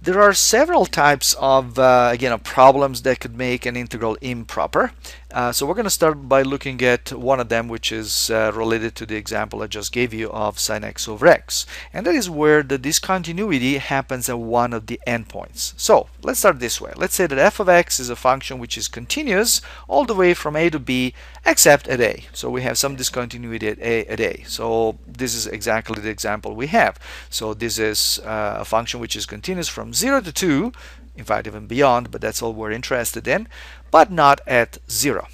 There are several types of again of problems that could make an integral improper. So we're going to start by looking at one of them, which is related to the example I just gave you of sine x over x, and that is where the discontinuity happens at one of the endpoints. So let's start this way. Let's say that f of x is a function which is continuous all the way from a to b except at a. So we have some discontinuity at a. So this is exactly the example we have. So this is a function which is continuous from 0 to 2, in fact even beyond, but that's all we're interested in, but not at 0.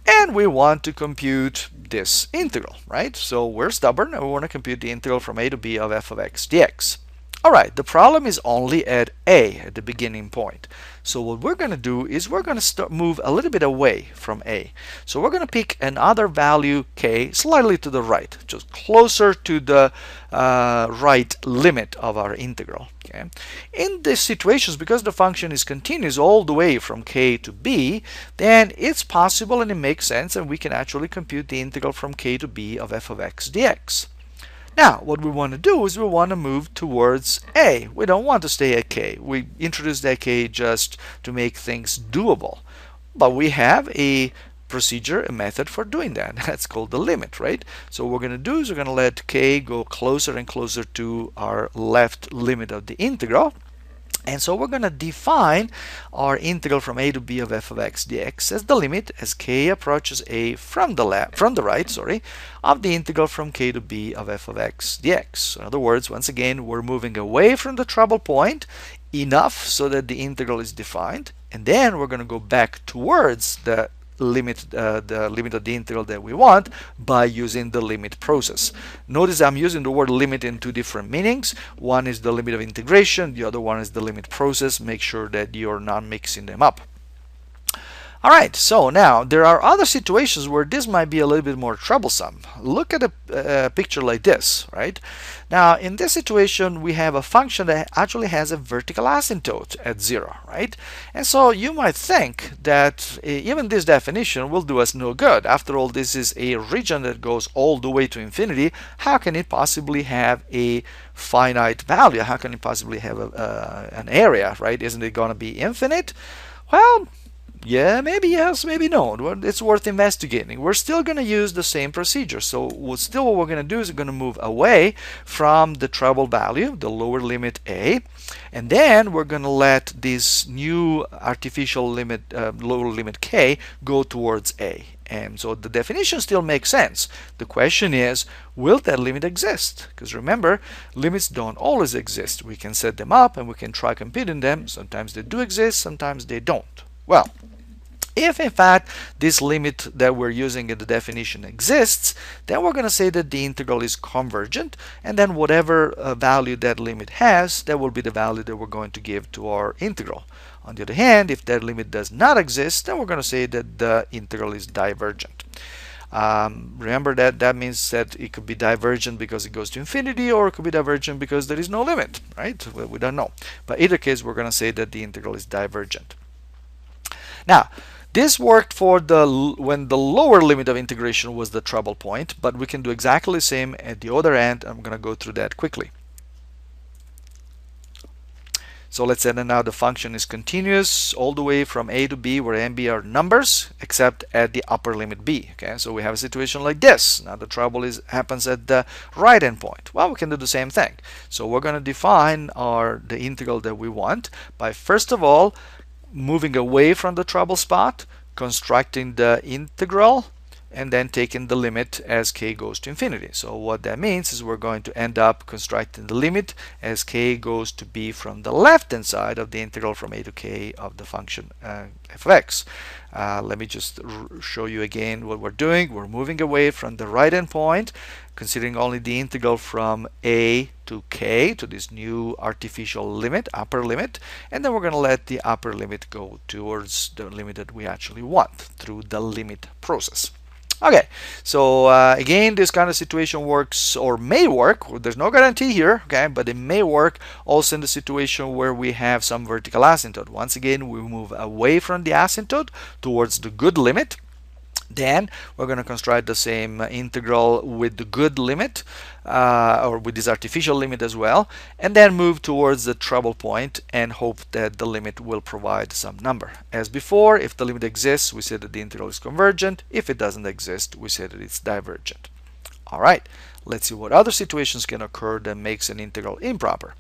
And we want to compute this integral, right? So we're stubborn and we want to compute the integral from a to b of f of x dx. All right, the problem is only at a, at the beginning point. So what we're going to do is we're going to move a little bit away from a. So we're going to pick another value k slightly to the right, just closer to the right limit of our integral. Okay. In these situations, because the function is continuous all the way from k to b, then it's possible and it makes sense, and we can actually compute the integral from k to b of f of x dx. Now, what we want to do is we want to move towards a. We don't want to stay at k. We introduced that k just to make things doable. But we have a procedure, a method for doing that. That's called the limit, right? So what we're going to do is we're going to let k go closer and closer to our left limit of the integral. And so we're going to define our integral from a to b of f of x dx as the limit as k approaches a from the right, of the integral from k to b of f of x dx. So in other words, once again, we're moving away from the trouble point enough so that the integral is defined, and then we're going to go back towards the limit of the integral that we want by using the limit process. Notice I'm using the word limit in two different meanings. One is the limit of integration, the other one is the limit process. Make sure that you're not mixing them up. All right, so now there are other situations where this might be a little bit more troublesome. Look at a picture like this, right? Now, in this situation, we have a function that actually has a vertical asymptote at 0, right? And so you might think that even this definition will do us no good. After all, this is a region that goes all the way to infinity. How can it possibly have a finite value? How can it possibly have an area, right? Isn't it going to be infinite? Well, yeah, maybe yes, maybe no. It's worth investigating. We're still going to use the same procedure. So what we're going to do is we're going to move away from the trouble value, the lower limit a, and then we're going to let this new artificial limit, lower limit k, go towards a. And so the definition still makes sense. The question is, will that limit exist? Because remember, limits don't always exist. We can set them up and we can try computing them. Sometimes they do exist, sometimes they don't. Well, if in fact this limit that we're using in the definition exists, then we're going to say that the integral is convergent, and then whatever value that limit has, that will be the value that we're going to give to our integral. On the other hand, if that limit does not exist, then we're going to say that the integral is divergent. Remember that means that it could be divergent because it goes to infinity, or it could be divergent because there is no limit, right? Well, we don't know. But in either case, we're going to say that the integral is divergent. Now, this worked for when the lower limit of integration was the trouble point, but we can do exactly the same at the other end. I'm going to go through that quickly. So let's say that now the function is continuous all the way from a to b, where a and b are numbers, except at the upper limit b. Okay, so we have a situation like this. Now the trouble happens at the right end point. Well, we can do the same thing. So we're going to define the integral that we want by, first of all, moving away from the trouble spot, constructing the integral, and then taking the limit as k goes to infinity. So what that means is we're going to end up constructing the limit as k goes to b from the left hand side of the integral from a to k of the function f of x. Let me just show you again what we're doing. We're moving away from the right hand point, considering only the integral from a to k, to this new artificial limit, upper limit, and then we're going to let the upper limit go towards the limit that we actually want through the limit process. Okay, so again, this kind of situation works, or may work. There's no guarantee here, okay, but it may work also in the situation where we have some vertical asymptote. Once again, we move away from the asymptote towards the good limit. Then we're going to construct the same integral with the good limit, or with this artificial limit as well, and then move towards the trouble point and hope that the limit will provide some number. As before, if the limit exists, we say that the integral is convergent. If it doesn't exist, we say that it's divergent. All right, let's see what other situations can occur that makes an integral improper.